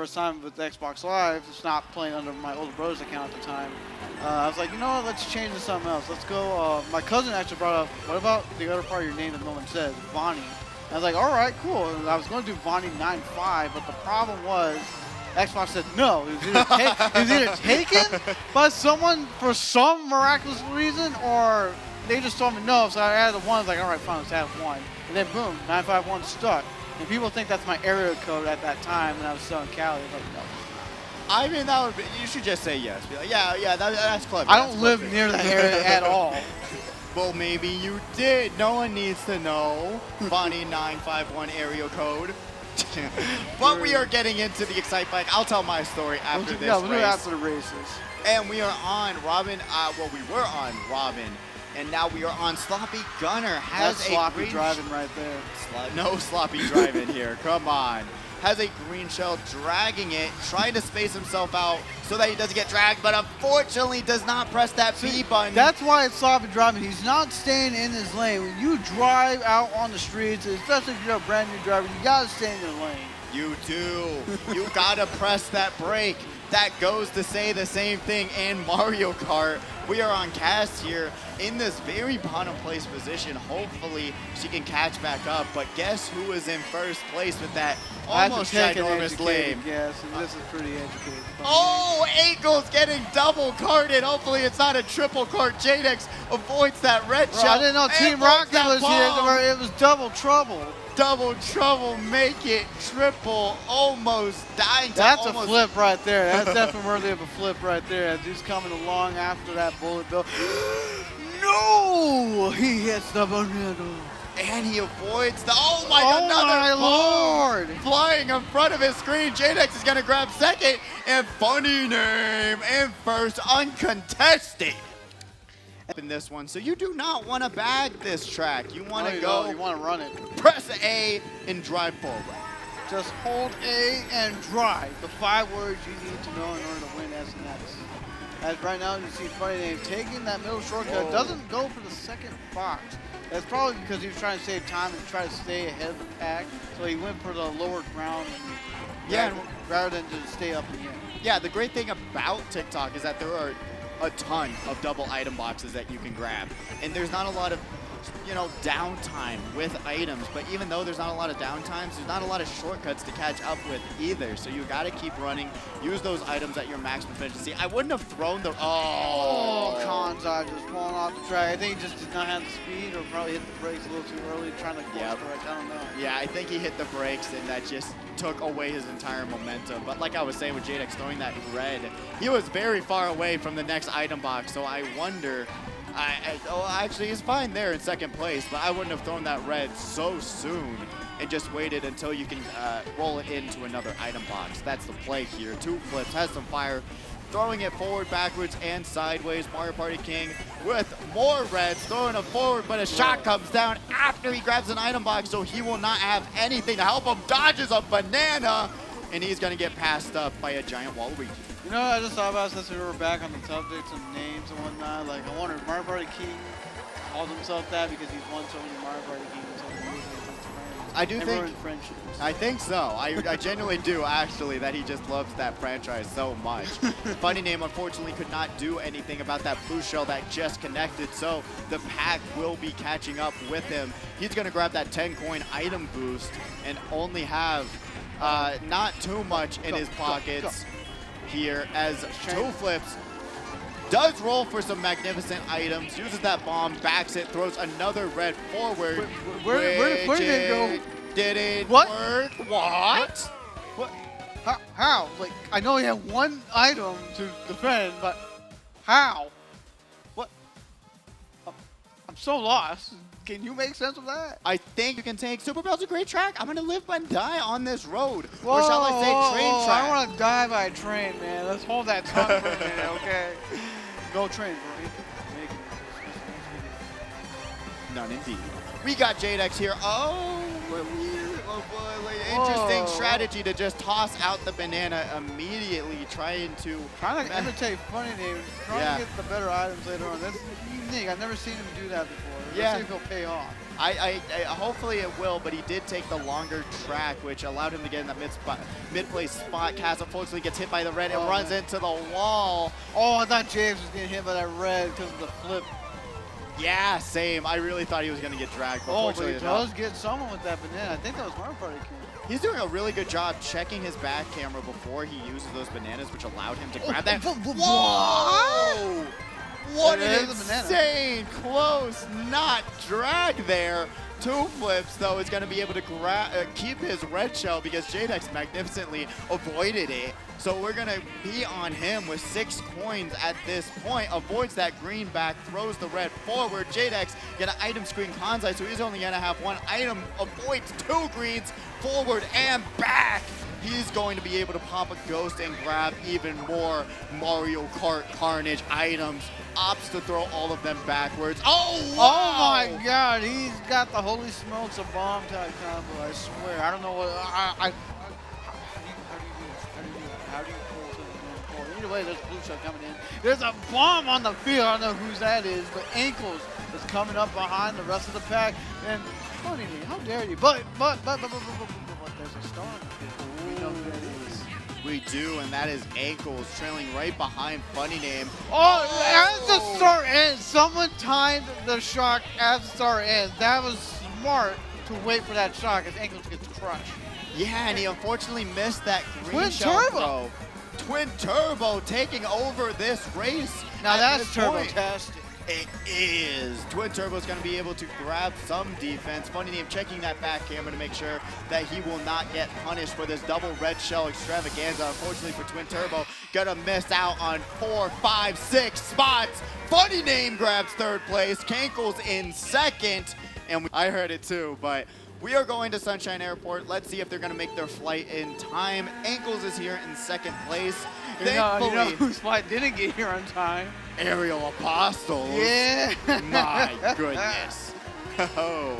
first time with Xbox Live, it's not playing under my older brother's account at the time. I was like, you know what, let's change to something else. Let's go, my cousin actually brought up, what about the other part of your name that no one says, Vonnie? I was like, all right, cool. And I was going to do Vonnie 9.5, but the problem was Xbox said no. It was either taken by someone for some miraculous reason, or they just told me no. So I added the one. I was like, all right, fine, let's add one. And then boom, 951 stuck. And people think that's my area code at that time when I was still in Cali. But no. I mean, that would be, you should just say yes. Be like, yeah, that's clever. I don't live near that area at all. Well, maybe you did. No one needs to know. Vonnie 951 area code. But we are getting into the Excite Bike. I'll tell my story after this we'll do it race. after the races. And we are on Robin. Well, we were on Robin, and now we are on Sloppy Gunner. Has That's a sloppy green driving right there. No sloppy driving here. Come on. Has a green shell, dragging it, trying to space himself out so that he doesn't get dragged, but unfortunately does not press that B button. That's why it's sloppy driving. He's not staying in his lane. When you drive out on the streets, especially if you're a brand new driver, you gotta stay in your lane. You do. You gotta press that brake. That goes to say the same thing in Mario Kart. We are on Cass here in this very bottom place position. Hopefully she can catch back up, but guess who is in first place with that almost ginormous lane? Yes, and this is pretty educated. Oh, Ankle's getting double carded. Hopefully it's not a triple card. Jadex avoids that red shell. I didn't know Team Rocket was here. It was double trouble. Double trouble, make it triple, almost dying. That's a flip right there. That's definitely worthy of a flip right there. As he's coming along after that bullet bill. No! He hits the banana. And he avoids the, oh my God, another Lord! Flying in front of his screen. Jadex is gonna grab second, and funny name in first, uncontested. In this one, so you do not want to bag this track. You want to go. You want to run it. Press A and drive forward. Just hold A and drive. The 5 words you need to know in order to win SNX. As right now you see funny name taking that middle shortcut. Doesn't go for the second box. That's probably because he was trying to save time and try to stay ahead of the pack. So he went for the lower ground. Rather than just stay up again. Yeah, the great thing about TikTok is that there are a ton of double item boxes that you can grab, and there's not a lot of downtime with items, but even though there's not a lot of downtimes, there's not a lot of shortcuts to catch up with either, so you got to keep running, use those items at your maximum efficiency. I wouldn't have thrown the Kanzai just falling off the track. I think he just did not have the speed, or probably hit the brakes a little too early trying to course correct. I don't know. Yeah, I think he hit the brakes, and that just took away his entire momentum. But like I was saying with Jadex throwing that red, he was very far away from the next item box, so I wonder. Actually, he's fine there in second place, but I wouldn't have thrown that red so soon and just waited until you can roll it into another item box. That's the play here. 2 flips, has some fire, throwing it forward, backwards, and sideways. Mario Party King with more reds, throwing it forward, but a shot comes down after he grabs an item box, so he will not have anything to help him. Dodges a banana, and he's going to get passed up by a giant Waluigi. You know, I just thought about since we were back on the subject of names and whatnot. Like, I wonder if Mario Party King calls himself that because he's won so many Mario Party Kings over the years with his friends. I do think. I think so. I genuinely do, actually, that he just loves that franchise so much. Funny name, unfortunately, could not do anything about that blue shell that just connected, so the pack will be catching up with him. He's going to grab that 10-coin item boost and only have not too much in his pockets. Here as 2 flips, does roll for some magnificent items, uses that bomb, backs it, throws another red forward. Where did it go? Didn't work. What? What? How? Like, I know he had 1 item to defend, but how? What? I'm so lost. Can you make sense of that? I think you can take Super Bell's a great track. I'm going to live and die on this road. Whoa, or shall I say train track? I want to die by a train, man. Let's hold that tongue for a minute, okay? Go train, bro. None indeed. We got Jadex here. Oh, boy. Interesting strategy to just toss out the banana immediately, trying to imitate funny name, trying to get the better items later on. That's unique. I've never seen him do that before. Let's see if he'll pay off. Hopefully it will, but he did take the longer track, which allowed him to get in that mid-place spot. Kaz unfortunately gets hit by the red and runs into the wall. Oh, I thought James was getting hit by that red because of the flip. Yeah, same. I really thought he was going to get dragged. But he does get someone with that banana. I think that was Mario Party King. He's doing a really good job checking his back camera before he uses those bananas, which allowed him to grab that. Whoa! What an insane close not drag there. Two flips, though, is going to be able to keep his red shell because Jadex magnificently avoided it. So we're going to be on him with 6 coins at this point. Avoids that green back, throws the red forward. Jadex get an item screen Kanzai, so he's only going to have 1 item. Avoids 2 greens, forward and back. He's going to be able to pop a ghost and grab even more Mario Kart Carnage items. Opts to throw all of them backwards. Oh, wow! Oh my God, he's got the holy smokes of bomb type combo, I swear. I don't know what, how do you pull to the forward? Either way, there's a blue shot coming in. There's a bomb on the field, I don't know whose that is, but Ankles is coming up behind the rest of the pack. And funny, how dare you? But there's a star on the field. We know who that is. We do, and that is Ankles trailing right behind Funny Name. Oh, as the start ends, someone timed the shock as the start ends. That was smart to wait for that shock as Ankles gets crushed. Yeah, and he unfortunately missed that green Twin shell Turbo. throw. Twin Turbo taking over this race. Now that's turbo-tastic. turbo-tastic. It is. Twin Turbo's going to be able to grab some defense. Funny Name checking that back camera to make sure that he will not get punished for this double red shell extravaganza. Unfortunately for Twin Turbo, gonna miss out on 4, 5, 6 spots. Funny Name grabs 3rd place. Kankles in 2nd. And I heard it too, but we are going to Sunshine Airport. Let's see if they're going to make their flight in time. Ankles is here in 2nd place. You know whose flight didn't get here on time? Aerial Apostles. Yeah. My goodness. Oh.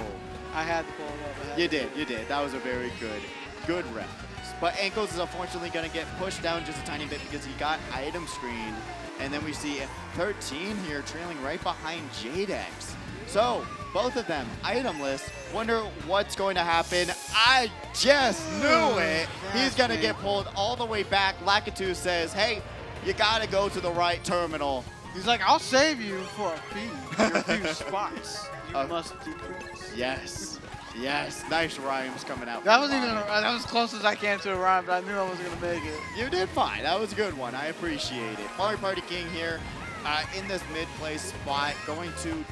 I had to pull it up. You did. That was a very good reference. But Ankles is unfortunately going to get pushed down just a tiny bit because he got item screened. And then we see 13 here trailing right behind Jadex. So, both of them itemless. Wonder what's going to happen. I just knew it. He's going to get pulled all the way back. Lakitu says, hey, you got to go to the right terminal. He's like, I'll save you for a fee. Your few spots. You must decrease. Yes. Yes. Nice rhymes coming out. That was as close as I came to a rhyme, but I knew I wasn't going to make it. You did fine. That was a good one. I appreciate it. Mario Party King here in this mid-place spot, going to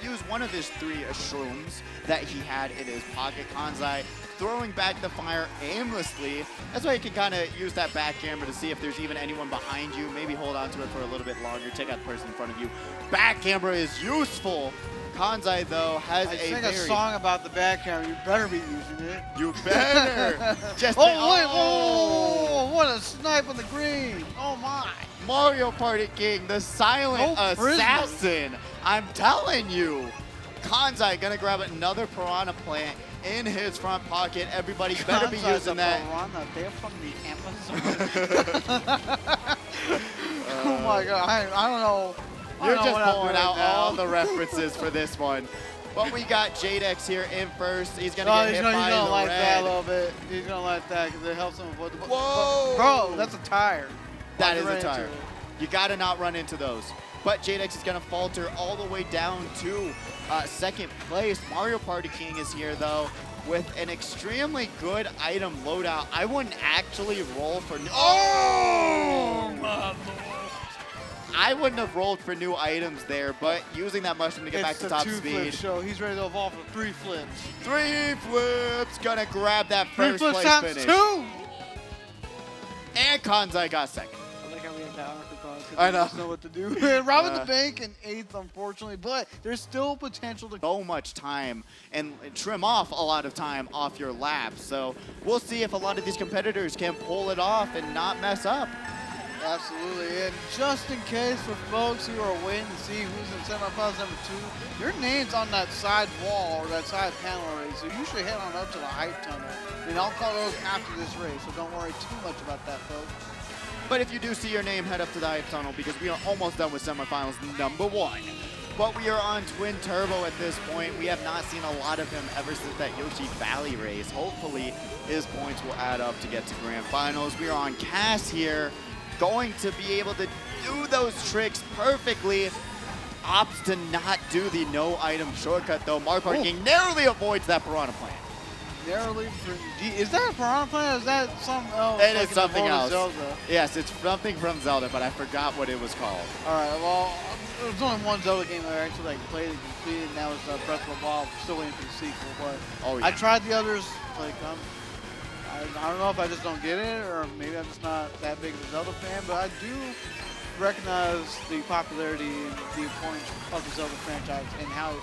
use one of his 3 shrooms that he had in his pocket. Kanzai throwing back the fire aimlessly. That's why you can kind of use that back camera to see if there's even anyone behind you. Maybe hold on to it for a little bit longer. Take out the person in front of you. Back camera is useful. Kanzai, though, has a song about the back camera. You better be using it. You better. Just whoa, what a snipe on the green. Oh, my. Mario Party King, the silent assassin. I'm telling you. Kanzai gonna grab another piranha plant in his front pocket. Everybody better be using that. Piranha, they're from the Amazon. Oh my God, I don't know. You're just pulling out all the references for this one. But we got Jadex here in first. He's gonna get hit by the red. He's gonna like that a little bit. He's gonna like that because it helps him avoid the. Whoa! Bro, that's a tire. That is a tire. You gotta not run into those. But Jadex is gonna falter all the way down to 2nd place. Mario Party King is here though with an extremely good item loadout. I wouldn't actually roll for I wouldn't have rolled for new items there, but using that mushroom to get back to top speed. Show. He's ready to evolve for 3 flips. 3 flips, gonna grab that first place finish. 2! And Kanzai got 2nd. I like how we have that I know. Know what to do. And robbing the bank in 8th, unfortunately, but there's still potential to so much time and trim off a lot of time off your laps. So we'll see if a lot of these competitors can pull it off and not mess up. Absolutely, and just in case for folks who are waiting to see who's in semifinals number 2, your name's on that side wall or that side panel already, so you should head on up to the hype tunnel. And I'll call those after this race, so don't worry too much about that, folks. But if you do see your name, head up to the hype tunnel because we are almost done with semifinals number 1. but we are on Twin Turbo at this point. We have not seen a lot of him ever since that Yoshi Valley race. Hopefully, his points will add up to get to Grand Finals. We are on Cass here, going to be able to do those tricks perfectly. Opts to not do the no item shortcut though. Mario Party King narrowly avoids that Piranha Plant. Narrowly is that a Piranha Plant or is that something else? It like is something else. Zelda? Yes, it's something from Zelda, but I forgot what it was called. Alright, well, there's only one Zelda game that I actually played and completed, and that was Breath of the Wild. I'm still waiting for the sequel, but I tried the others. Like, I don't know if I just don't get it, or maybe I'm just not that big of a Zelda fan, but I do recognize the popularity and the importance of the Zelda franchise and how it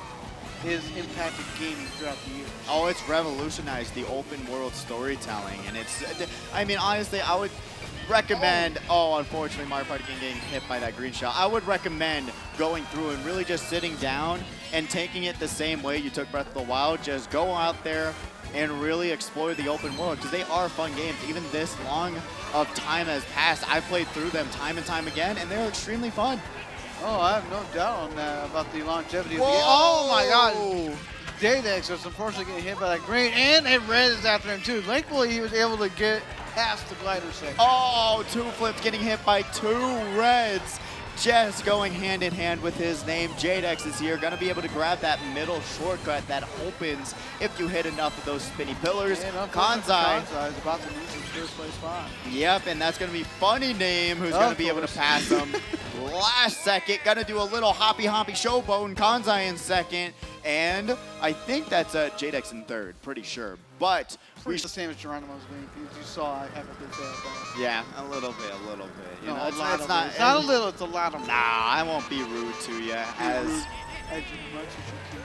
has impacted gaming throughout the years. Oh, it's revolutionized the open world storytelling, and it's, I mean, honestly, I would recommend, unfortunately, Mario Party King getting hit by that green shell. I would recommend going through and really just sitting down and taking it the same way you took Breath of the Wild. Just go out there and really explore the open world, because they are fun games. Even this long of time has passed, I've played through them time and time again, and they're extremely fun. Oh, I have no doubt on that, about the longevity of the game. Oh my god! J-Dex is unfortunately getting hit by that green, and a red is after him too. Thankfully, he was able to get past the glider section. Oh, two flips getting hit by two reds. Just going hand in hand with his name. J-Dex is here, gonna be able to grab that middle shortcut that opens if you hit enough of those spinny pillars. Kanzai is about to lose his first place spot. Yep, and that's gonna be Funny Name who's gonna be able to pass him. Last second, gonna do a little hoppy showboat. Kanzai in second, and I think that's J-Dex in third, pretty sure. But we the same as Geronimo's wing. You saw I have a good that. Yeah, a little bit. You know, it's not a little, it's a lot of. Nah, I won't be rude to you. As much as you can.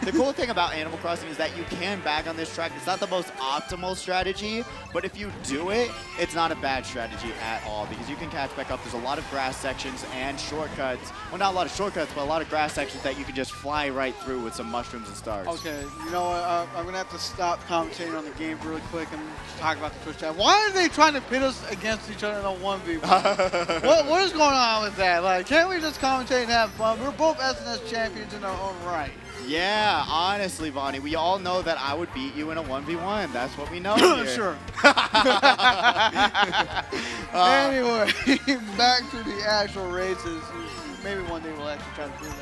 The cool thing about Animal Crossing is that you can bag on this track. It's not the most optimal strategy, but if you do it, it's not a bad strategy at all, because you can catch back up. There's a lot of grass sections and shortcuts. Well, not a lot of shortcuts, but a lot of grass sections that you can just fly right through with some mushrooms and stars. Okay, you know what? I'm going to have to stop commentating on the game really quick and talk about the Twitch chat. Why are they trying to pit us against each other in a 1v1? what is going on with that? Like, can't we just commentate and have fun? We're both SNS champions in our own right. Yeah, honestly, Vonnie, we all know that I would beat you in a 1v1. That's what we know here. Sure. Anyway, back to the actual races. Maybe one day we'll actually try to do that.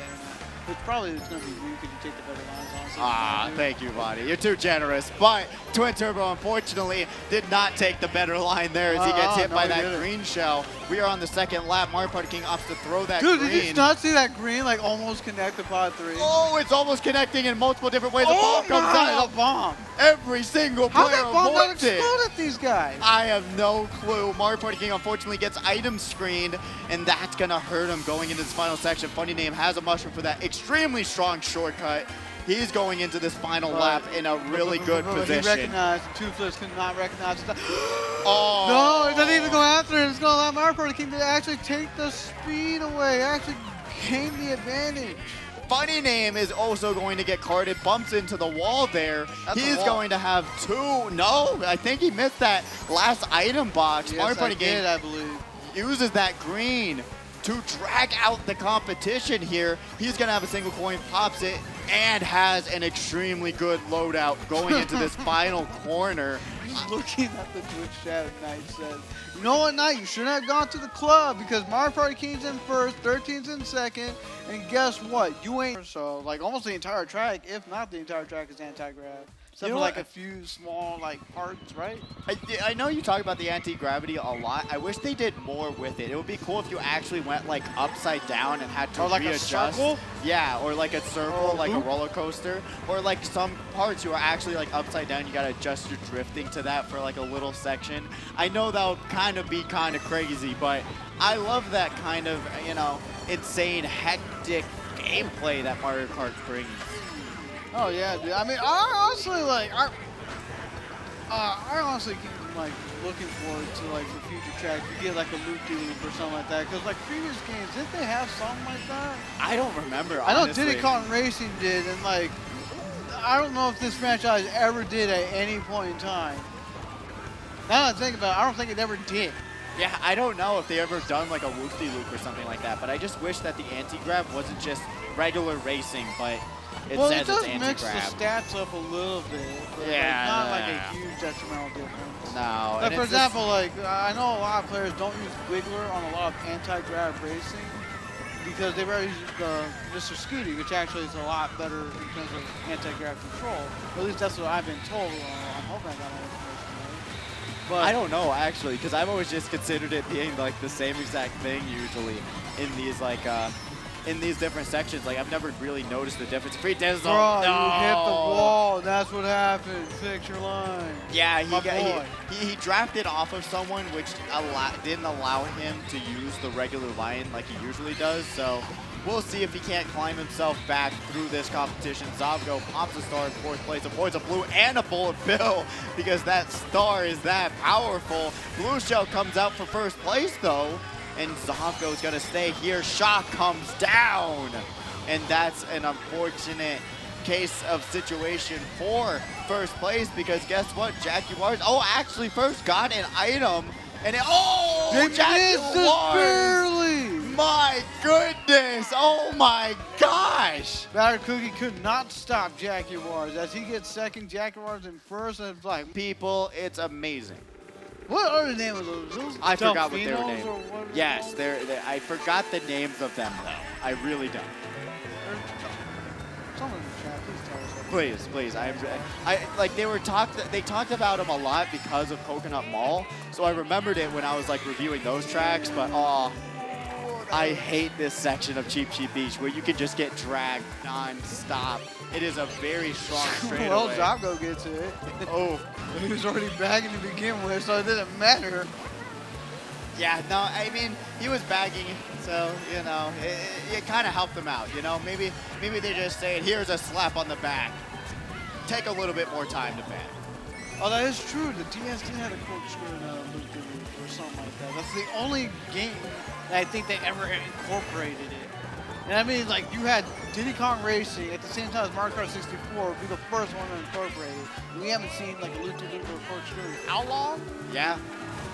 It's probably going to be you because you take the better lines on. Thank you, Vonnie. You're too generous. But Twin Turbo, unfortunately, did not take the better line there as he gets hit by that green shell. We are on the second lap. Mario Party King opts to throw that green. Dude, did you not see that green like almost connect to pod 3? Oh, it's almost connecting in multiple different ways. The bomb comes out. The bomb. Every single player avoids it. How that bomb got explode at these guys? I have no clue. Mario Party King unfortunately gets item screened, and that's going to hurt him going into this final section. Funny Name has a mushroom for that extremely strong shortcut. He's going into this final lap in a really good position. He recognized the two flips, could not recognize it. No, it doesn't even go after him. It's going to allow Mario Party King to actually take the speed away, actually gain the advantage. Funny Name is also going to get carded, bumps into the wall there. He's going to have two. No, I think he missed that last item box. Yes, Mario Party King, I believe, uses that green to drag out the competition here. He's going to have a single coin, pops it, and has an extremely good loadout going into this final corner. Just looking at the Twitch chat, Knight says, you know what, Knight, you shouldn't have gone to the club because Mario Party King's in first, 13's in second, and guess what? You ain't. So, like, almost the entire track, if not the entire track, is anti-grav. Except for like a few small parts, right? I know you talk about the anti-gravity a lot. I wish they did more with it. It would be cool if you actually went like upside down and had to readjust. A circle? Yeah, or like a circle, like a roller coaster. Or like some parts you are actually like upside down. You gotta adjust your drifting to that for like a little section. I know that would kind of be kind of crazy, but I love that kind of, you know, insane, hectic gameplay that Mario Kart brings. Oh yeah, dude. I mean, I honestly keep looking forward to for future tracks. You get like a loop-de-loop or something like that. Because previous games, didn't they have something like that? I don't remember. I know Diddy Kong Racing did, and I don't know if this franchise ever did at any point in time. Now that I think about it, I don't think it ever did. Yeah, I don't know if they ever done like a whoop-de-loop or something like that, but I just wish that the anti-grab wasn't just regular racing, but it Well, says it does it's mix the anti-grab. stats up a little bit, but Yeah, like, not like no, a no. huge detrimental difference. No. Like and for it's just- example, like I know a lot of players don't use Wiggler on a lot of anti-grab racing because they rather use Mr. Scooty, which actually is a lot better in terms of anti-grab control. Or at least that's what I've been told. I'm hoping I got my information right. But I don't know actually, because I've always just considered it being like the same exact thing usually in these like in these different sections. Like I've never really noticed the difference. Free Dizzle. bro, No. you hit the wall. That's what happened. Fix your line. Yeah, My boy. he drafted off of someone, which didn't allow him to use the regular line like he usually does. So we'll see if he can't climb himself back through this competition. Zobgo pops a star in 4th place, avoids a blue and a bullet bill because that star is that powerful. Blue Shell comes out for 1st place though, and Zobgo is gonna stay here. Shock comes down, and that's an unfortunate case of situation for 1st place because guess what? Jaguars, actually first got an item, and They missed us Jaguars! barely. My goodness! Oh my gosh! Batter Cookie could not stop Jaguars as he gets 2nd, Jaguars in 1st, and it's like, People, it's amazing. what are the name of those? I forgot what they were Delfinos named. or what are they Yes, called? I forgot the names of them though. I really don't. Someone in the chat, please tell us. Please. I like they talked about them a lot because of Coconut Mall. So I remembered it when I was like reviewing those tracks, but I hate this section of Cheap Cheap Beach where you can just get dragged non-stop. It is a very strong straightaway. Well, Zobgo gets it. Oh, He was already bagging to begin with, so it didn't matter. yeah, no, I mean, he was bagging, so, you know, it kind of helped him out, you know? Maybe they just saying, here's a slap on the back. Take a little bit more time to bag. Oh, that is true. The DS did have a corkscrew and a loop-de-loop or something like that. That's the only game that I think they ever incorporated it. And I mean, like, you had Diddy Kong Racing at the same time as Mario Kart 64 be the first one to incorporate it. And we haven't seen, like, a loop-de-loop or a corkscrew in how long? Yeah.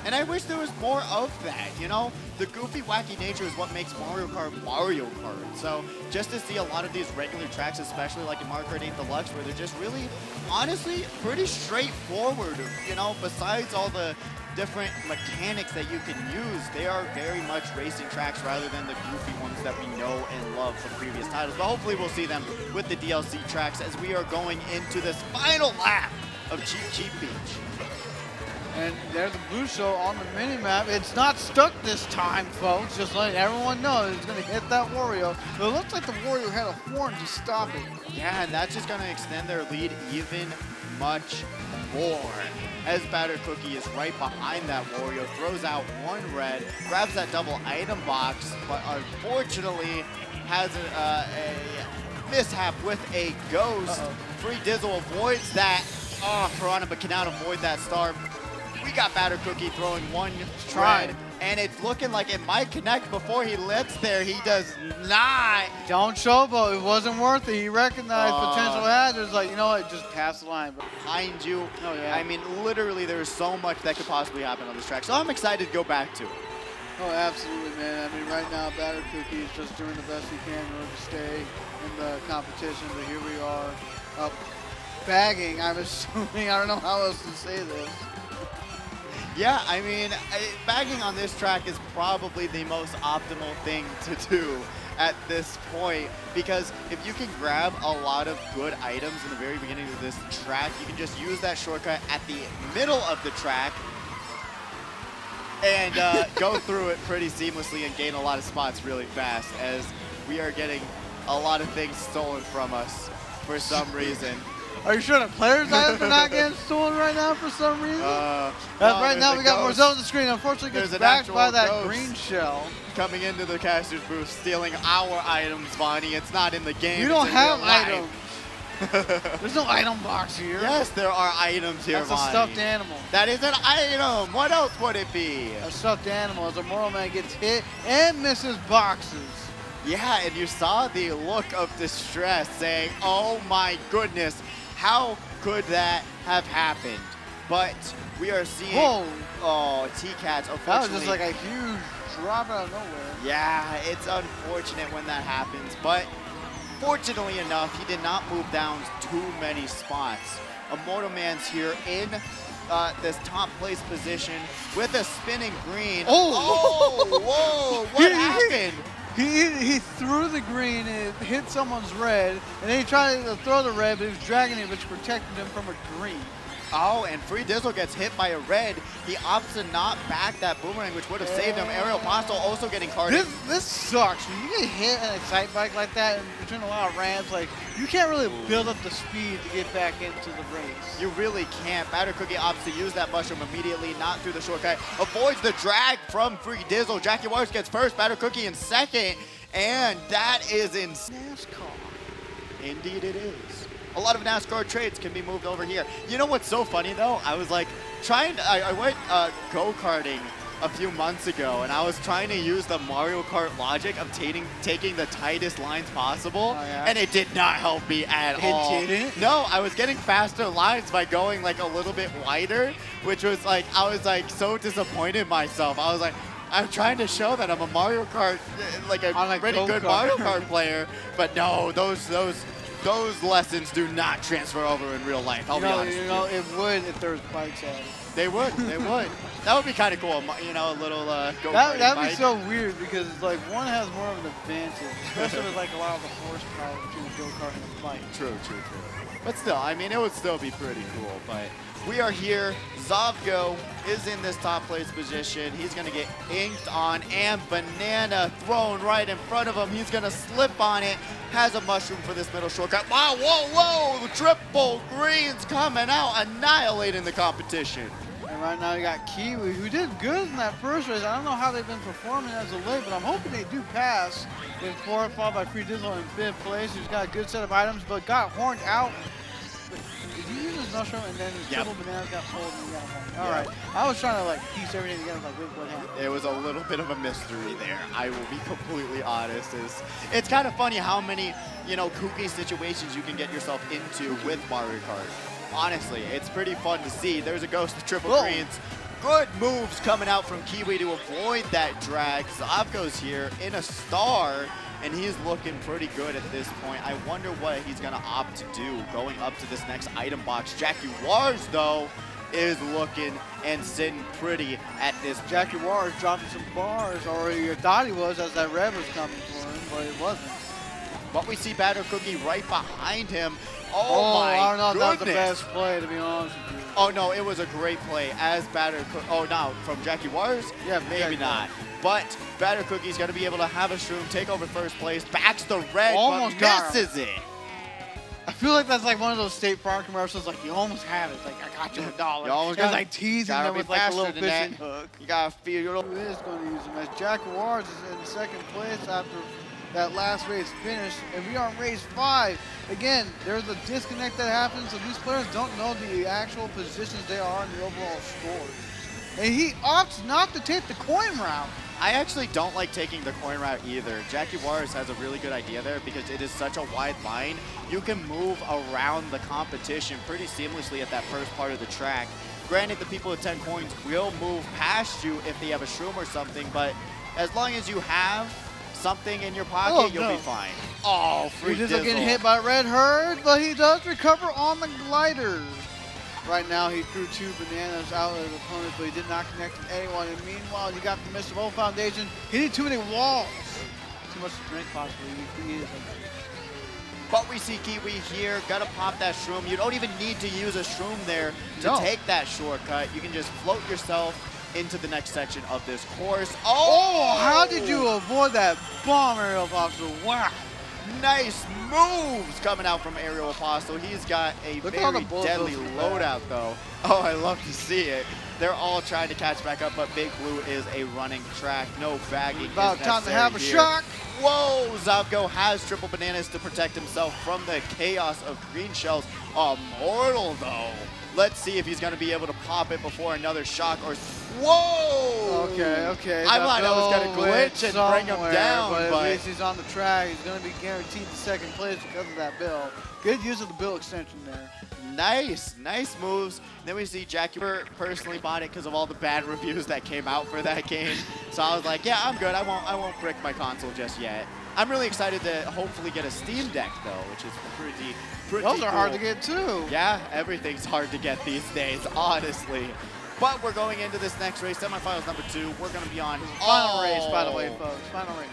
And I wish there was more of that, you know? The goofy, wacky nature is what makes Mario Kart Mario Kart. So just to see a lot of these regular tracks, especially like in Mario Kart 8 Deluxe, where they're just really, honestly, pretty straightforward, you know? Besides all the different mechanics that you can use, they are very much racing tracks rather than the goofy ones that we know and love from previous titles. But hopefully we'll see them with the DLC tracks as we are going into this final lap of Cheap Cheap Beach. And there's the blue show on the mini-map. It's not stuck this time, folks. Just letting everyone know it's going to hit that Wario. But it looks like the Wario had a horn to stop it. Yeah, and that's just going to extend their lead even much more. As Batter Cookie is right behind that Wario, throws out one red, grabs that double item box, but unfortunately has a mishap with a ghost. Free Dizzle avoids that. Piranha, but cannot avoid that star. We got Batter Cookie throwing one red, and it's looking like it might connect before he lets there. He does not. Don't showboat. It wasn't worth it. He recognized potential hazards. Like, you know what? Just pass the line. But Behind you. Oh, yeah. I mean, literally, there's so much that could possibly happen on this track. So I'm excited to go back to it. oh, absolutely, man. I mean, right now, Batter Cookie is just doing the best he can in order to stay in the competition. But here we are, bagging, I'm assuming. I don't know how else to say this. Yeah, I mean, bagging on this track is probably the most optimal thing to do at this point, because if you can grab a lot of good items in the very beginning of this track, you can just use that shortcut at the middle of the track and go through it pretty seamlessly and gain a lot of spots really fast, as we are getting a lot of things stolen from us for some reason. Are you sure the players' items are not getting stolen right now for some reason? Right now we got Morzel on the screen. Unfortunately, gets backed by that green shell. Coming into the caster's booth, stealing our items, Bonnie. It's not in the game. You don't it's in have real life. items. There's no item box here. Yes, there are items here, That's a Bonnie. stuffed animal. That is an item. What else would it be? A stuffed animal as a Mortal Man gets hit and misses boxes. Yeah, and you saw the look of distress saying, oh my goodness, how could that have happened? But we are seeing... Whoa. Oh, T-Cats, That was unfortunately. just like a huge drop out of nowhere. Yeah, it's unfortunate when that happens, but fortunately enough, he did not move down too many spots. Immortal Man's here in this top place position with a spinning green. Oh! Whoa, what happened? He threw the green and it hit someone's red, and then he tried to throw the red, but he was dragging it, which protected him from a green. Oh, and Free Dizzle gets hit by a red. He opts to not back that boomerang, which would have saved him. Aerial Apostle also getting carded. This sight when you get hit in a sight bike like that and between a lot of ramps, like you can't really build up the speed to get back into the race. You really can't. Batter Cookie opts to use that mushroom immediately, not through the shortcut. Avoids the drag from Free Dizzle. Jackie Waters gets first, Batter Cookie in second, and that is in NASCAR. Indeed it is. A lot of NASCAR trades can be moved over here. You know what's so funny though? I was like I went go-karting a few months ago, and I was trying to use the Mario Kart logic of taking the tightest lines possible, and it did not help me at all. It didn't? No, I was getting faster lines by going like a little bit wider, which was like, I was like so disappointed in myself. I was like, I'm trying to show that I'm a Mario Kart, like a pretty good Mario Kart player, but no, those lessons do not transfer over in real life. I'll be honest. You know, it would if there was bikes at it. They would. They would. That would be kind of cool. You know, a little go-karting That'd bike. be so weird because it's like one has more of an advantage, especially with like a lot of the horsepower between the go-kart and the bike. True. But still, I mean, it would still be pretty cool. But we are here. Zavgo is in this top place position. He's going to get inked on, and Banana thrown right in front of him. He's going to slip on it. Has a mushroom for this middle shortcut. Wow, whoa. The triple greens coming out, annihilating the competition. And right now you got Kiwi, who did good in that first race. I don't know how they've been performing as of late, but I'm hoping they do pass. With 4th, followed by Free Dizzle in 5th place. He's got a good set of items, but got horned out. Did he use his mushroom and then his triple bananas got pulled and he got horned? All right. I was trying to like piece everything together, like, wait, what happened? It was a little bit of a mystery there. I will be completely honest. It's kind of funny how many, kooky situations you can get yourself into with Mario Kart. Honestly, it's pretty fun to see. There's a ghost of triple greens. Good moves coming out from Kiwi to avoid that drag. Zavgo's here in a star, and he's looking pretty good at this point. I wonder what he's going to opt to do going up to this next item box. Jackie Wars, though, is looking and sitting pretty at this. Jackie Wars dropping some bars, or you thought he was as that rev was coming for him, but it wasn't. But we see Batter Cookie right behind him. Oh my goodness. I don't know if that was the best play, to be honest with you. Oh, no, it was a great play as Batter Cookie. Oh, no, from Jackie Wars? Yeah, maybe not. But Batter Cookie's going to be able to have a shroom, take over first place, backs the red, almost but misses it. I feel like that's like one of those State Farm commercials, like you almost have it. It's like, I got you $1. You almost got got like teasing them with like a little fishing hook. You got to feel. Who is going to use him? As Jack Wars is in second place after that last race finished, and we are on race 5. Again, there's a disconnect that happens, so these players don't know the actual positions they are in the overall scores. And he opts not to take the coin route. I actually don't like taking the coin route either. Jackie Juarez has a really good idea there because it is such a wide line. You can move around the competition pretty seamlessly at that first part of the track. Granted, the people with 10 coins will move past you if they have a shroom or something, but as long as you have something in your pocket, you'll be fine. Oh, Free Dizzle. Dizzle getting hit by Red Herd, but he does recover on the glider. Right now, he threw 2 bananas out of his opponent, but he did not connect with anyone. And meanwhile, you got the Mr. O Foundation hitting too many walls. Too much to drink, possibly. He is But we see Kiwi here, gotta pop that shroom. You don't even need to use a shroom there to take that shortcut. You can just float yourself into the next section of this course. Oh, how did you avoid that bomb, Aerial Apostle? Wow. Nice moves coming out from Aerial Apostle. He's got a very deadly loadout, though. Oh, I love to see it. They're all trying to catch back up, but Big Blue is a running track. No bagging. About time to have a shock. Whoa, Zavgo has triple bananas to protect himself from the chaos of green shells. Immortal, though. Let's see if he's going to be able to pop it before another shock or... Whoa! Okay. I thought I was going to glitch and bring him down, but but... at least he's on the track. He's going to be guaranteed the second place because of that bill. Good use of the bill extension there. Nice moves. Then we see Jackie personally bought it because of all the bad reviews that came out for that game. So I was like, yeah, I'm good. I won't brick my console just yet. I'm really excited to hopefully get a Steam Deck though, which is pretty Those are cool. hard to get too. Yeah, everything's hard to get these days, honestly. But we're going into this next race, semifinals number 2. We're going to be on Final race, by the way, folks. Final race.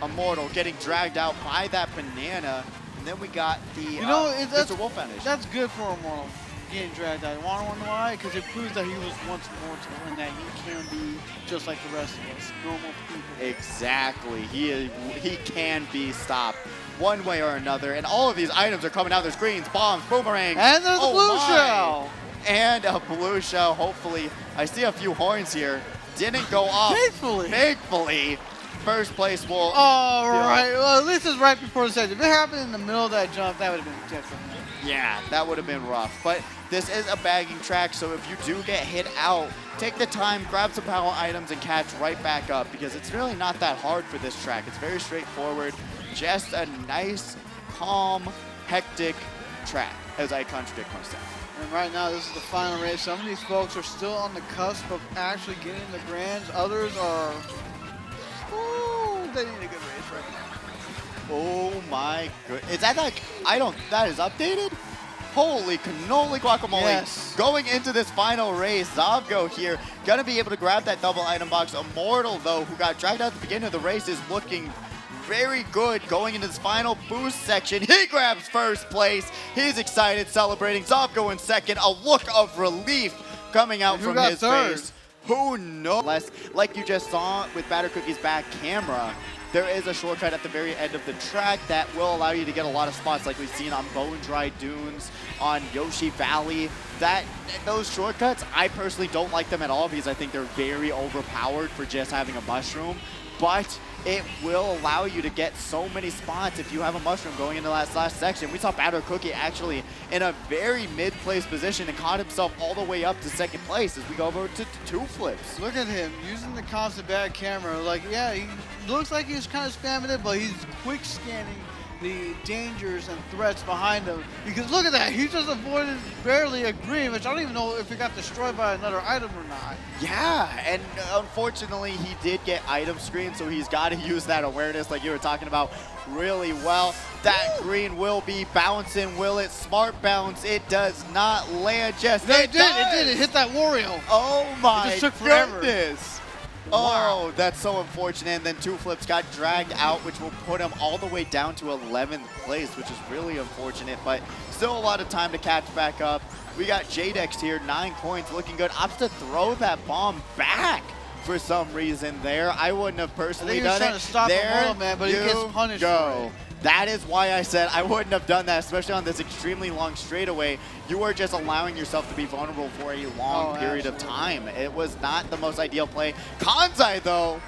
Immortal getting dragged out by that banana. And then we got the Mr. Wolf finish. That's good for Immortal getting dragged out. You want to wonder why? Because it proves that he was once mortal and that he can be just like the rest of us, normal people. Exactly. He can be stopped one way or another. And all of these items are coming out. There's greens, bombs, boomerangs. And there's a blue shell. And a blue shell, hopefully. I see a few horns here. Didn't go off. Thankfully. First place will... Oh, right. Well, at least it's right before the section. If it happened in the middle of that jump, that would have been different. Yeah, that would have been rough. But this is a bagging track, so if you do get hit out, take the time, grab some power items, and catch right back up, because it's really not that hard for this track. It's very straightforward. Just a nice, calm, hectic track, as I contradict myself. And right now, this is the final race. Some of these folks are still on the cusp of actually getting the grands. Others are... Ooh, they need a good race right now. Oh my goodness. Is that like, that is updated? Holy cannoli guacamole. Yes. Going into this final race, Zavgo here, gonna be able to grab that double item box. Immortal, though, who got dragged out at the beginning of the race, is looking very good going into this final boost section. He grabs first place. He's excited, celebrating. Zavgo in second. A look of relief coming out from his face. Who knows? Like you just saw with Batter Cookie's back camera, there is a shortcut at the very end of the track that will allow you to get a lot of spots like we've seen on Bone Dry Dunes, on Yoshi Valley. Those shortcuts, I personally don't like them at all because I think they're very overpowered for just having a mushroom. But it will allow you to get so many spots if you have a mushroom going into that last section. We saw Batter Cookie actually in a very mid-place position and caught himself all the way up to second place as we go over to 2 flips. Look at him using the constant back camera. Like, yeah, he looks like he's kind of spamming it, but he's quick scanning the dangers and threats behind him. Because look at that, he just avoided barely a green, which I don't even know if he got destroyed by another item or not. Yeah, and unfortunately he did get item screen, so he's got to use that awareness like you were talking about really well. That green will be bouncing, will it? Smart bounce, it does not land just. It did, it hit that Wario. Oh my it just took forever. goodness. Wow. Oh, that's so unfortunate. And then 2 flips got dragged out, which will put him all the way down to 11th place, which is really unfortunate, but still a lot of time to catch back up. We got Jadex here, 9 points, looking good. Opts to throw that bomb back for some reason there. I wouldn't have personally done it. I think he was trying to stop there Immortal, man, but he gets punished for it. That is why I said I wouldn't have done that, especially on this extremely long straightaway. You are just allowing yourself to be vulnerable for a long period of time. It was not the most ideal play. Kanzai, though,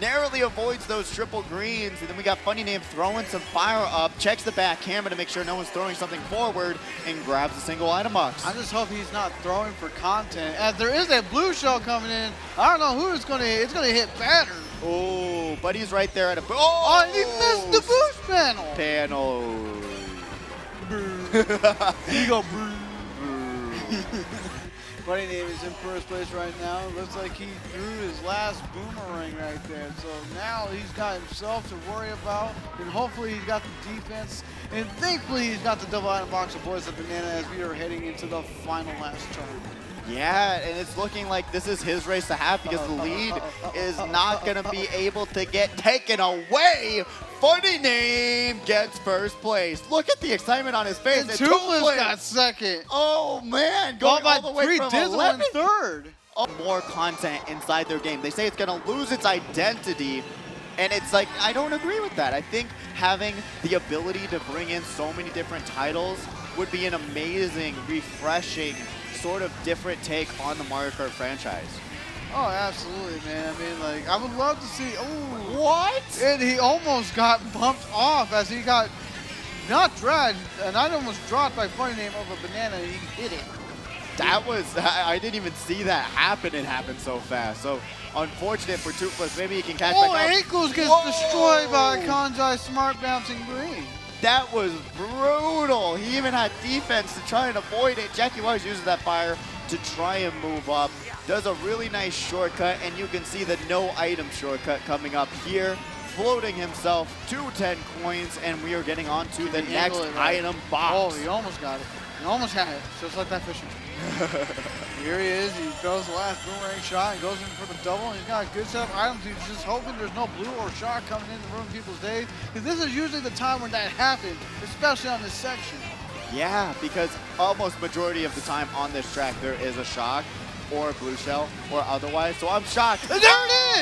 narrowly avoids those triple greens. And then we got Funny Name throwing some fire up, checks the back camera to make sure no one's throwing something forward, and grabs a single item box. I just hope he's not throwing for content. As there is a blue shell coming in, I don't know who it's going to hit. It's going to hit Batter. Oh, but he's right there at a... Oh, and he missed the boost panel. He go Funny Name is in first place right now. Looks like he threw his last boomerang right there. So now he's got himself to worry about, and hopefully he's got the defense, and thankfully he's got the double item box of Boys of Banana as we are heading into the final last turn. Yeah, and it's looking like this is his race to have because the lead is not going to be able to get taken away. Funny Name gets first place. Look at the excitement on his face. And Toothless got second. Oh, man. Going all the way from 11th. in third. More content inside their game. They say it's going to lose its identity. And it's like, I don't agree with that. I think having the ability to bring in so many different titles would be an amazing, refreshing, sort of different take on the Mario Kart franchise. Oh, absolutely, man. I mean, like, I would love to see. Oh, what? And he almost got bumped off as he got not dragged. An item was dropped by funny name of a banana and he hit it. That was, I didn't even see that happen. It happened so fast. So unfortunate for Toothless. Maybe he can catch back up. Ankles gets destroyed by Kanjai smart bouncing green. That was brutal. He even had defense to try and avoid it. Jackie Wise uses that fire to try and move up. Does a really nice shortcut, and you can see the no item shortcut coming up here, floating himself to 10 coins, and we are getting on to the next item box. Oh, he almost got it. He almost had it, just like that fishing. Here he is. He throws the last boomerang shot and goes in for the double. And he's got a good set of items. He's just hoping there's no blue or shock coming in to ruin people's days. Because this is usually the time when that happens, especially on this section. Yeah, because almost majority of the time on this track there is a shock or a blue shell or otherwise. So I'm shocked. There it is!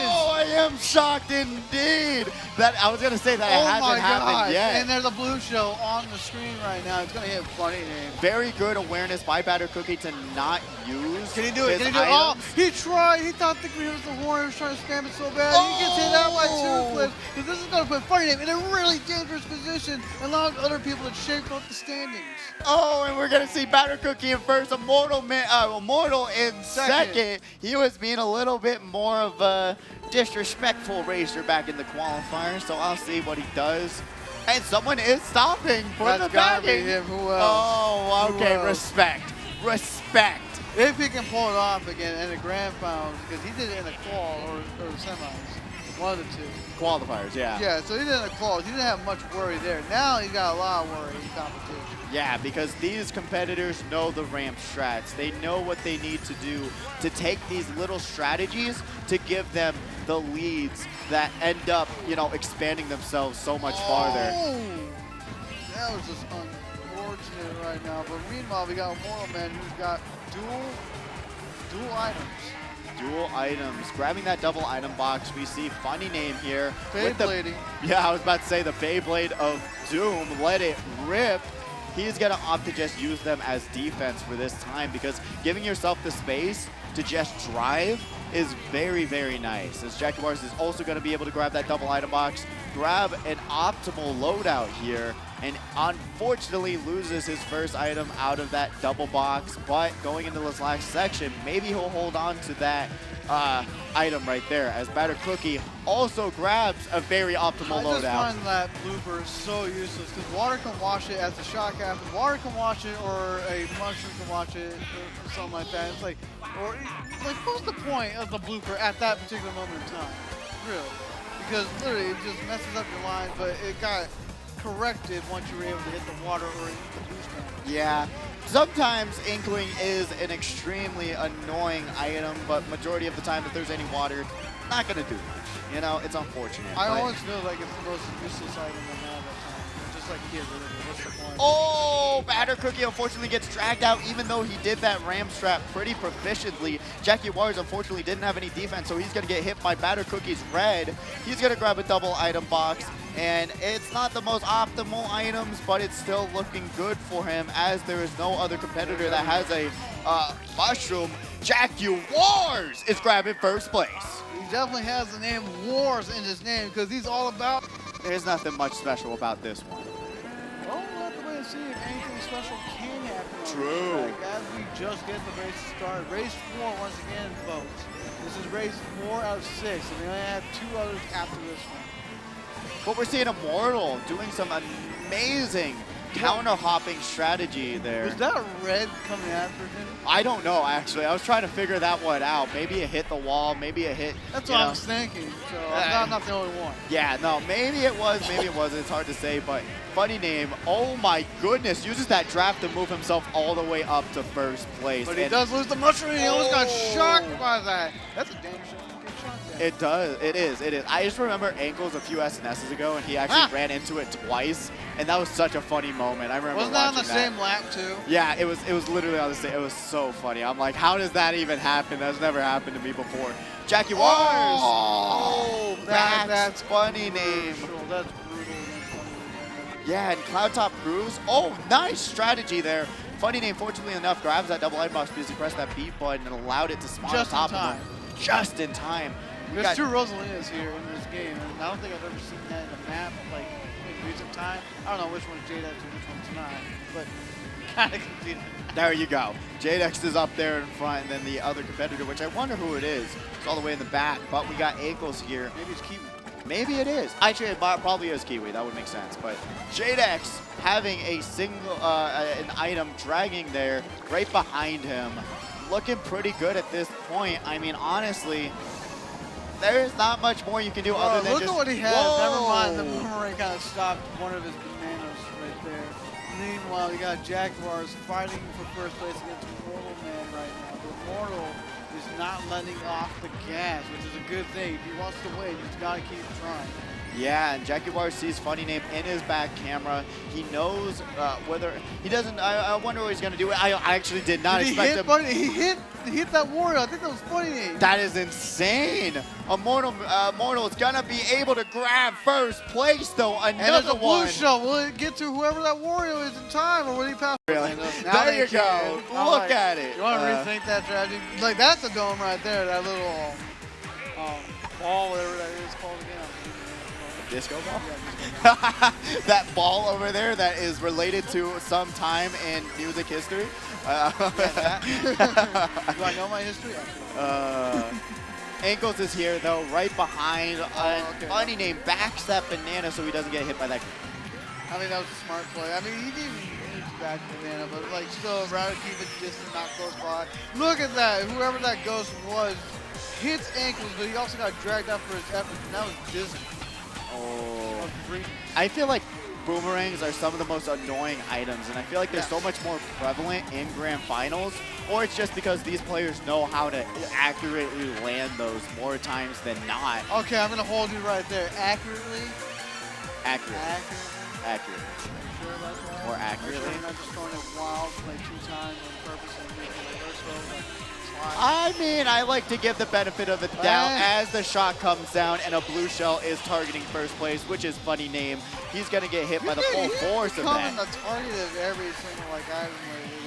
Oh, I am shocked indeed. That I was gonna say that it hasn't happened yet. And there's a blue shell on the screen right now. It's gonna hit funny name. Very good awareness by Batter Cookie to not use. Can he do it? his Can he do it? Oh, items. he tried. He thought the green was the horn. He was trying to spam it so bad. He gets hit out by Toothless. Because this is going to put funny name in a really dangerous position, allowing other people to shape up the standings. Oh, and we're gonna see Batter Cookie in first, Immortal in second. He was being a little bit more of a disrespectful racer back in the qualifiers, so I'll see what he does. And someone is stopping for That's the gotta be bagging. him. Who else? Oh, okay, Who else? respect, respect. If he can pull it off again in the grand finals, because he did it in the qual or the semis. One of the two. Qualifiers, yeah. Yeah, so he did it in the quals. He didn't have much worry there. Now he's got a lot of worry in competition. Yeah, because these competitors know the ramp strats. They know what they need to do to take these little strategies to give them the leads that end up, you know, expanding themselves so much farther. That was just unfortunate right now. But meanwhile, we got Immortal Man who's got dual items. Dual items. Grabbing that double item box, we see funny name here. Beyblading. Yeah, I was about to say the Beyblade of Doom. Let it rip. He's going to opt to just use them as defense for this time because giving yourself the space to just drive is very, very nice. As Jackie Wars is also going to be able to grab that double item box, grab an optimal loadout here, and unfortunately loses his first item out of that double box. But going into this last section, maybe he'll hold on to that item right there as Batter Cookie also grabs a very optimal loadout. I just find that blooper so useless because water can wash it as the shock happens. Water can wash it, or a mushroom can wash it, or something like that. It's like, what's the point of the blooper at that particular moment in time? Really? Because literally it just messes up your line, but it got corrected once you were able to hit the water or the boost damage. Yeah. Sometimes Inkling is an extremely annoying item, but majority of the time if there's any water, not going to do much. You know, it's unfortunate. I always feel like it's the most useless item to have at times. Just like kids, what's the point? Oh, Batter Cookie unfortunately gets dragged out even though he did that ram strap pretty proficiently. Jackie Waters unfortunately didn't have any defense, so he's going to get hit by Batter Cookie's red. He's going to grab a double item box. And it's not the most optimal items, but it's still looking good for him as there is no other competitor that has a mushroom. Jackie Wars is grabbing first place. He definitely has the name Wars in his name because he's all about... There's nothing much special about this one. Well, we'll have to wait and see if anything special can happen on True. this track as we just get the race started. Race 4 once again, folks. This is race 4 out of 6, and we only have 2 others after this one. But we're seeing Immortal doing some amazing counter-hopping strategy there. Was that red coming after him? I don't know, actually. I was trying to figure that one out. Maybe it hit the wall. Maybe it hit... That's what I was thinking. So I'm not the only one. Yeah, no, maybe it was, maybe it wasn't. It's hard to say, but funny name. Oh, my goodness. Uses that draft to move himself all the way up to first place. But he does lose the mushroom. He almost got shocked by that. That's a dangerous shot. It does. It is. It is. I just remember Ankles a few SNSs ago, and he actually ran into it twice, and that was such a funny moment. I remember Wasn't that on the that. same lap, too? Yeah, it was literally on the same. It was so funny. I'm like, how does that even happen? That's never happened to me before. Jackie Wars! Oh, that's funny name. That's brutal. Yeah, and Cloud Top Cruise. Oh, nice strategy there. Funny name, fortunately enough, grabs that double item box because he pressed that B button and allowed it to spawn on top of him. Just in time. There's 2 Rosalinas here in this game, and I don't think I've ever seen that in a map like recent time. I don't know which one's JDX and which one's not, but kind of confusing. There you go. JDX is up there in front, and then the other competitor, which I wonder who it is. It's all the way in the back, but we got ankles here. Maybe it's Kiwi. Maybe it is. Actually, it probably is Kiwi. That would make sense. But JDX having a single, an item dragging there right behind him. Looking pretty good at this point. I mean, honestly, there's not much more you can do other than look just... at what he has. Whoa! Never mind. The boomerang kind of stopped one of his bananas right there. Meanwhile, you got Jaguars fighting for first place against Mortal Man right now. But Mortal is not letting off the gas, which is a good thing. If he wants to win, he's got to keep trying. Yeah, and Jaguar sees Funny Name in his back camera. He knows whether he doesn't. I wonder what he's gonna do. I actually did not expect him. He hit that warrior. I think that was Funny Name. That is insane. Mortal is gonna be able to grab first place though. And there's a blue one. shell. Will it get to whoever that warrior is in time, or will he pass? Really? Now There you go. Look at it. You want to rethink that strategy? Like, that's a dome right there. That little ball, whatever that is called again. Disco ball? Yeah, That ball over there that is related to some time in music history. Do I know my history? Ankles is here though, right behind. Okay. Funny Name backs that banana so he doesn't get hit by that. I think that was a smart play. I mean, he didn't even back banana, but like still, rather keep it distant, not close by. Look at that. Whoever that ghost was hits ankles, but he also got dragged out for his efforts, and that was Disney. Oh. I feel like boomerangs are some of the most annoying items, and I feel like they're so much more prevalent in grand finals, or it's just because these players know how to accurately land those more times than not. Okay, I'm gonna hold you right there. Accurately. Accurate. Accurate. Sure about that? More accurately. Sure you're not just throwing it wild like 2 times on purpose and making it like I mean, I like to give the benefit of the doubt as the shot comes down and a blue shell is targeting first place, which is Funny Name. He's going to get hit by the full force of that. The target of every single item.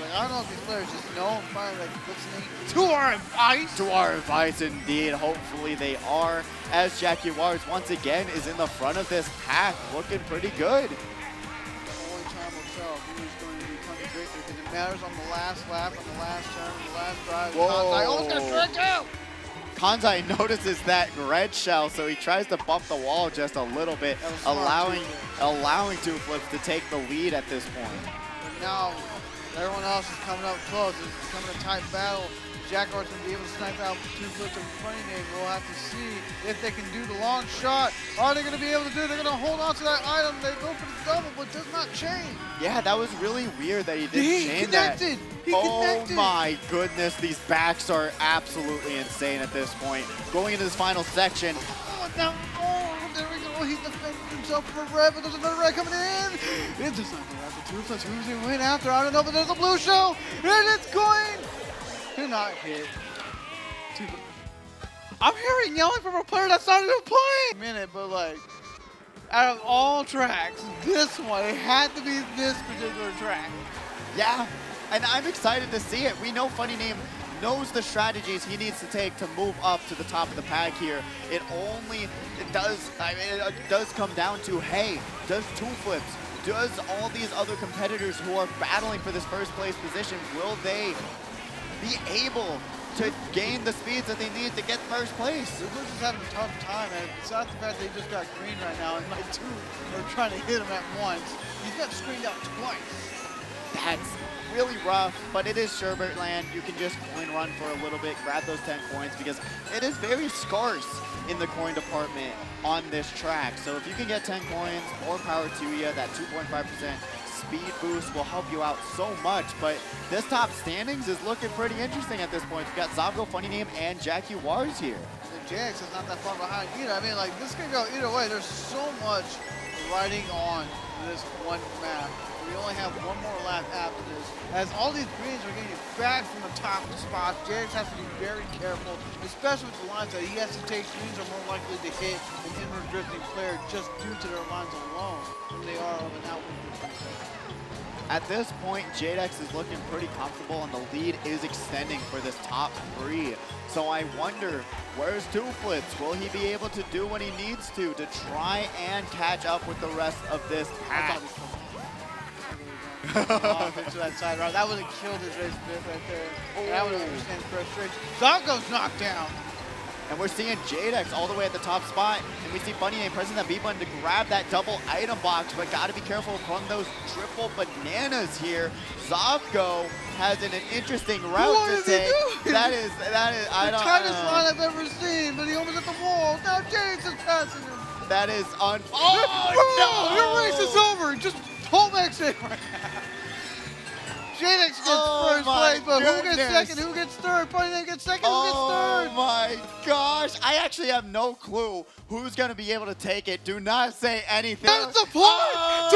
Like, I don't know if these players just know and finally listening to our advice. To our advice, indeed. Hopefully they are, as Jaguars once again is in the front of this pack, looking pretty good. Only time will tell who is going to become the great, because it matters on the last lap, on the last turn, on the last drive. Whoa. I almost got dragged out. Kanzai notices that red shell, so he tries to bump the wall just a little bit, allowing two flips to take the lead at this point. But now everyone else is coming up close. It's becoming a tight battle. Jaguars going to be able to snipe out 2 flips of Funny Name. We'll have to see if they can do the long shot. Are they going to be able to do it? They're going to hold on to that item. They go for the double, but does not chain. Yeah, that was really weird that he didn't chain that. He connected. Oh my goodness, these backs are absolutely insane at this point. Going into this final section. Oh, now, there we go. He defended himself from a red, but there's another red coming in. It's just not going after 2 flips. Who's he win after? I don't know, but there's a blue shell, and it's going to not hit. I'm hearing yelling from a player that's not even playing. A minute, but like, out of all tracks, this one, it had to be this particular track. Yeah, and I'm excited to see it. We know Funny Name knows the strategies he needs to take to move up to the top of the pack here. It does come down to, hey, does 2 flips, does all these other competitors who are battling for this first place position, will they be able to gain the speeds that they need to get first place? They're just having a tough time, and besides the fact they just got green right now, and my 2 are trying to hit him at once. He's got screened out twice. That's really rough, but it is Sherbert land. You can just coin run for a little bit, grab those 10 coins, because it is very scarce in the coin department on this track. So if you can get 10 coins, more power to you. That 2.5% speed boost will help you out so much, but this top standings is looking pretty interesting at this point. We've got Zabgo, Funny Name, and Jaguars here. The JX is not that far behind either. I mean, like, this could go either way. There's so much riding on this one map. We only have 1 more lap after this. As all these greens are getting back from the top spots, JX has to be very careful, especially with the lines that he has to take. Greens are more likely to hit an inward drifting player just due to their lines alone than they are of an outward drifting player. At this point, Jadex is looking pretty comfortable, and the lead is extending for this top 3. So I wonder, where's Two Flips? Will he be able to do what he needs to try and catch up with the rest of this pack? Off into that side route. That would have killed his race bit right there. That would have understand frustration. Zonko's knocked down. And we're seeing Jadex all the way at the top spot, and we see Bunny A pressing that B button to grab that double item box, but gotta be careful from those triple bananas here. Zovko has an interesting route to take. That is, I don't know. The tightest line I've ever seen, but he almost hit the wall. Now Jadex is passing him. That is Oh, no! Your race is over. Just home exit. Jadex gets first place, but who gets second? Who gets third? Bunny gets second. Who gets third? Oh my gosh! I actually have no clue who's gonna be able to take it. Do not say anything. That's the point. Oh!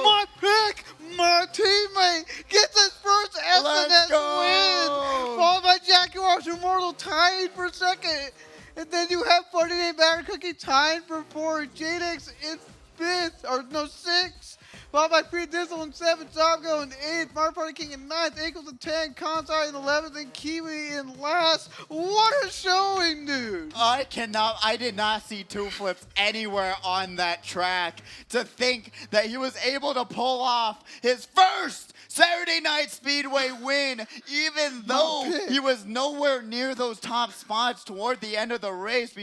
2 flips. My pick. My teammate gets his first SNS win. Followed by Jaguar's Immortal tied for second. And then you have Bunny Name Batter Cookie tied for 4. Jadex in 5th, or no, 6th. Followed by Pre-Dizzle in 7th, Zobgo in 8th, Mario Party King in 9th, Ankles in 10th, Kansai in 11th, and Kiwi in last. What a showing, dude! I did not see Two Flips anywhere on that track. To think that he was able to pull off his first Saturday Night Speedway win, even though he was nowhere near those top spots toward the end of the race.